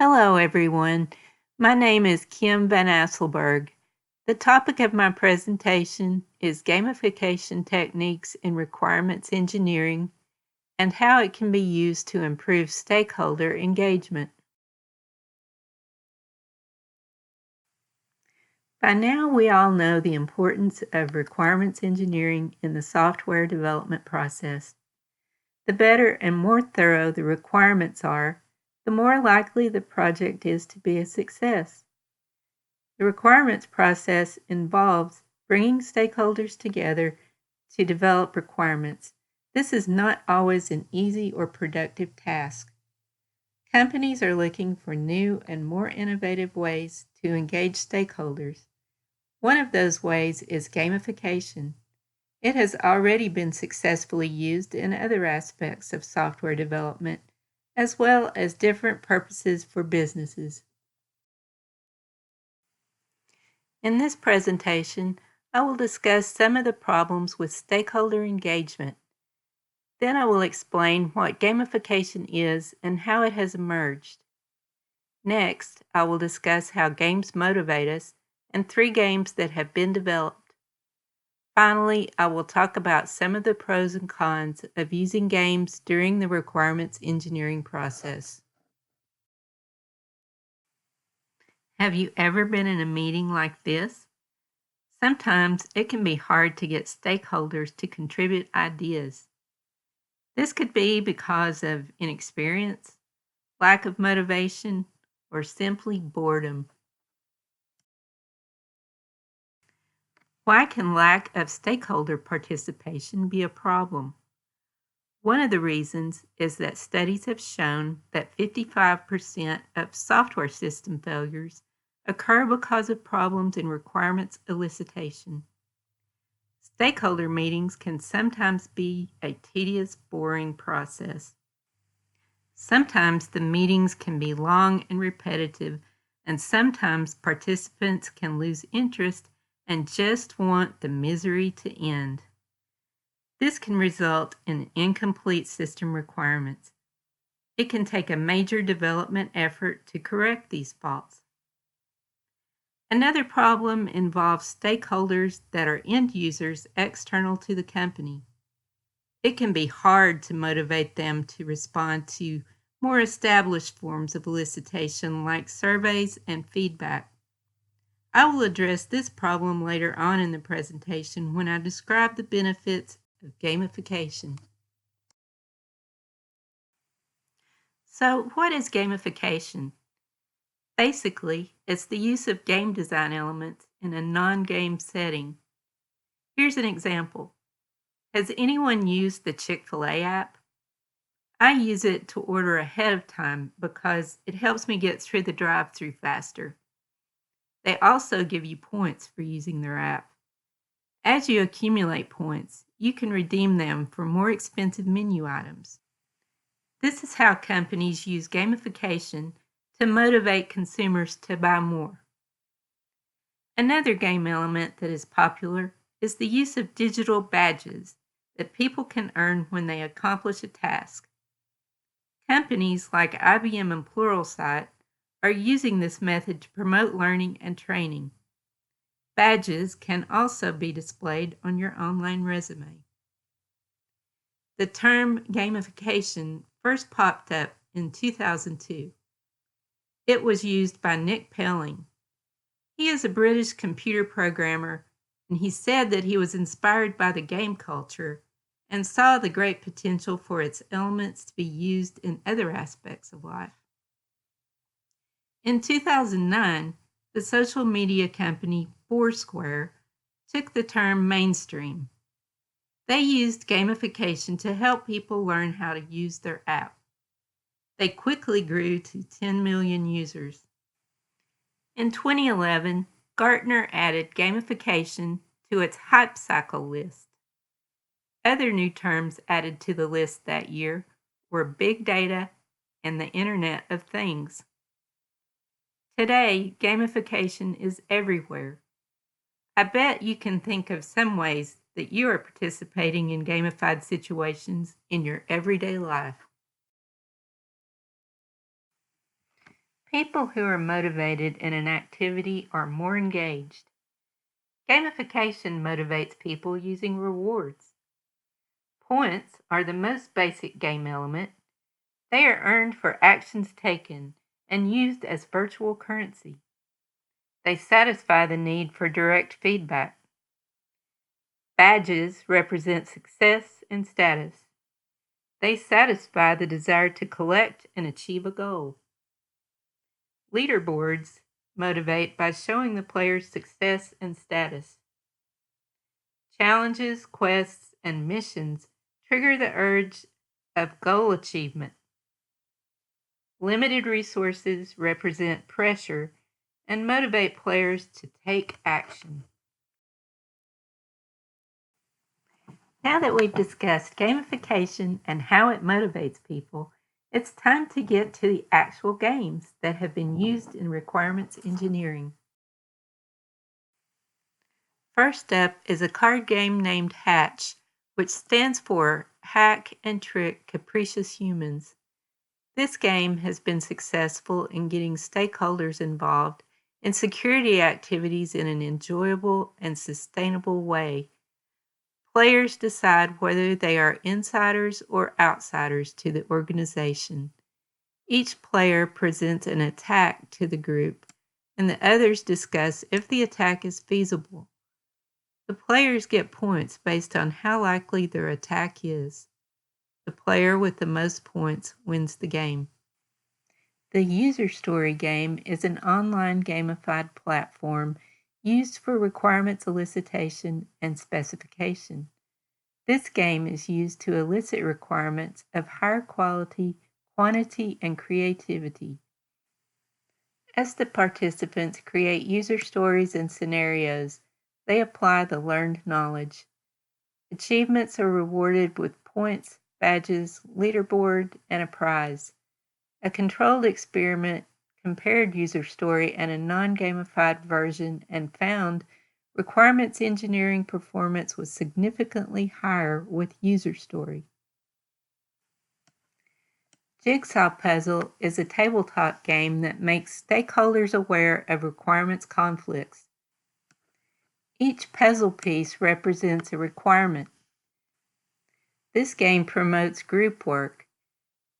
Hello, everyone. My name is Kim Van Asselberg. The topic of my presentation is gamification techniques in requirements engineering and how it can be used to improve stakeholder engagement. By now, we all know the importance of requirements engineering in the software development process. The better and more thorough the requirements are, the more likely the project is to be a success. The requirements process involves bringing stakeholders together to develop requirements. This is not always an easy or productive task. Companies are looking for new and more innovative ways to engage stakeholders. One of those ways is gamification. It has already been successfully used in other aspects of software development, as well as different purposes for businesses. In this presentation, I will discuss some of the problems with stakeholder engagement. Then I will explain what gamification is and how it has emerged. Next, I will discuss how games motivate us and 3 games that have been developed. Finally, I will talk about some of the pros and cons of using games during the requirements engineering process. Have you ever been in a meeting like this? Sometimes it can be hard to get stakeholders to contribute ideas. This could be because of inexperience, lack of motivation, or simply boredom. Why can lack of stakeholder participation be a problem? One of the reasons is that studies have shown that 55% of software system failures occur because of problems in requirements elicitation. Stakeholder meetings can sometimes be a tedious, boring process. Sometimes the meetings can be long and repetitive, and sometimes participants can lose interest and just want the misery to end. This can result in incomplete system requirements. It can take a major development effort to correct these faults. Another problem involves stakeholders that are end users external to the company. It can be hard to motivate them to respond to more established forms of elicitation like surveys and feedback. I will address this problem later on in the presentation when I describe the benefits of gamification. So, what is gamification? Basically, it's the use of game design elements in a non-game setting. Here's an example. Has anyone used the Chick-fil-A app? I use it to order ahead of time because it helps me get through the drive-thru faster. They also give you points for using their app. As you accumulate points, you can redeem them for more expensive menu items. This is how companies use gamification to motivate consumers to buy more. Another game element that is popular is the use of digital badges that people can earn when they accomplish a task. Companies like IBM and Pluralsight are using this method to promote learning and training. Badges can also be displayed on your online resume. The term gamification first popped up in 2002. It was used by Nick Pelling. He is a British computer programmer, and he said that he was inspired by the game culture and saw the great potential for its elements to be used in other aspects of life. In 2009, the social media company Foursquare took the term mainstream. They used gamification to help people learn how to use their app. They quickly grew to 10 million users. In 2011, Gartner added gamification to its hype cycle list. Other new terms added to the list that year were big data and the Internet of Things. Today, gamification is everywhere. I bet you can think of some ways that you are participating in gamified situations in your everyday life. People who are motivated in an activity are more engaged. Gamification motivates people using rewards. Points are the most basic game element. They are earned for actions taken and used as virtual currency. They satisfy the need for direct feedback. Badges represent success and status. They satisfy the desire to collect and achieve a goal. Leaderboards motivate by showing the player's success and status. Challenges, quests, and missions trigger the urge of goal achievement. Limited resources represent pressure and motivate players to take action. Now that we've discussed gamification and how it motivates people, it's time to get to the actual games that have been used in requirements engineering. First up is a card game named Hatch, which stands for Hack and Trick Capricious Humans. This game has been successful in getting stakeholders involved in security activities in an enjoyable and sustainable way. Players decide whether they are insiders or outsiders to the organization. Each player presents an attack to the group, and the others discuss if the attack is feasible. The players get points based on how likely their attack is. The player with the most points wins the game. The User Story game is an online gamified platform used for requirements elicitation and specification. This game is used to elicit requirements of higher quality, quantity, and creativity. As the participants create user stories and scenarios, they apply the learned knowledge. Achievements are rewarded with points, badges, leaderboard, and a prize. A controlled experiment compared user story and a non-gamified version and found requirements engineering performance was significantly higher with user story. Jigsaw Puzzle is a tabletop game that makes stakeholders aware of requirements conflicts. Each puzzle piece represents a requirement. This game promotes group work.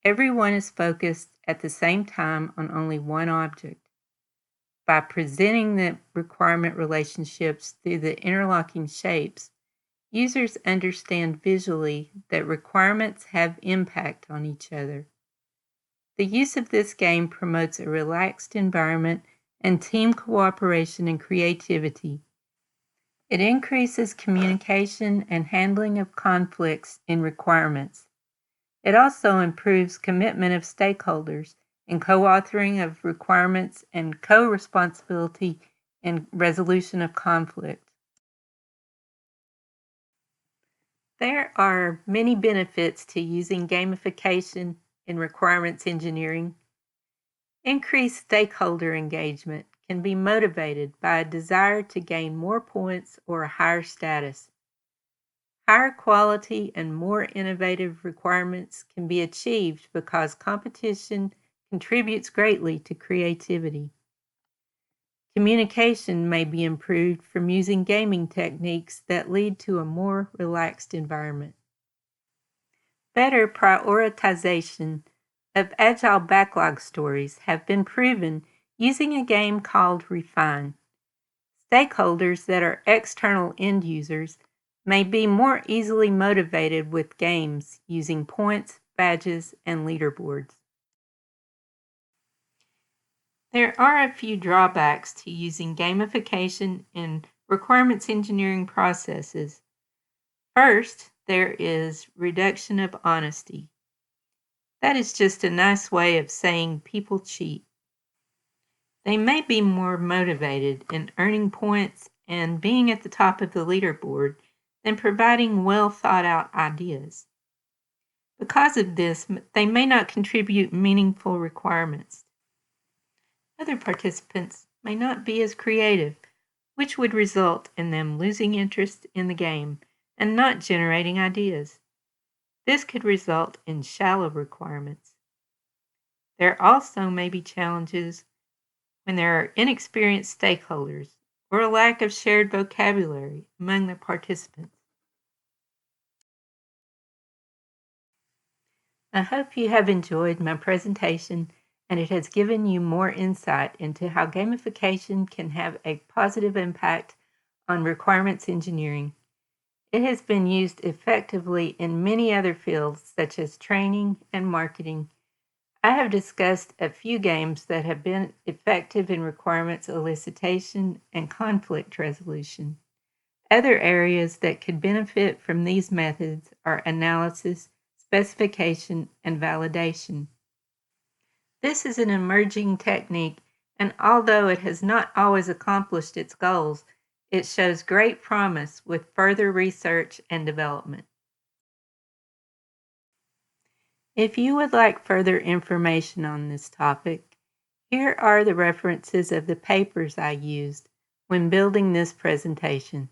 Everyone is focused at the same time on only one object. By presenting the requirement relationships through the interlocking shapes, users understand visually that requirements have impact on each other. The use of this game promotes a relaxed environment and team cooperation and creativity. It increases communication and handling of conflicts in requirements. It also improves commitment of stakeholders in co-authoring of requirements and co-responsibility in resolution of conflict. There are many benefits to using gamification in requirements engineering. Increased stakeholder engagement can be motivated by a desire to gain more points or a higher status. Higher quality and more innovative requirements can be achieved because competition contributes greatly to creativity. Communication may be improved from using gaming techniques that lead to a more relaxed environment. Better prioritization of agile backlog stories have been proven using a game called Refine. Stakeholders that are external end users may be more easily motivated with games using points, badges, and leaderboards. There are a few drawbacks to using gamification in requirements engineering processes. First, there is reduction of honesty. That is just a nice way of saying people cheat. They may be more motivated in earning points and being at the top of the leaderboard than providing well thought out ideas. Because of this, they may not contribute meaningful requirements. Other participants may not be as creative, which would result in them losing interest in the game and not generating ideas. This could result in shallow requirements. There also may be challenges when there are inexperienced stakeholders or a lack of shared vocabulary among the participants. I hope you have enjoyed my presentation and it has given you more insight into how gamification can have a positive impact on requirements engineering. It has been used effectively in many other fields such as training and marketing. I have discussed a few games that have been effective in requirements elicitation and conflict resolution. Other areas that could benefit from these methods are analysis, specification, and validation. This is an emerging technique, and although it has not always accomplished its goals, it shows great promise with further research and development. If you would like further information on this topic, here are the references of the papers I used when building this presentation.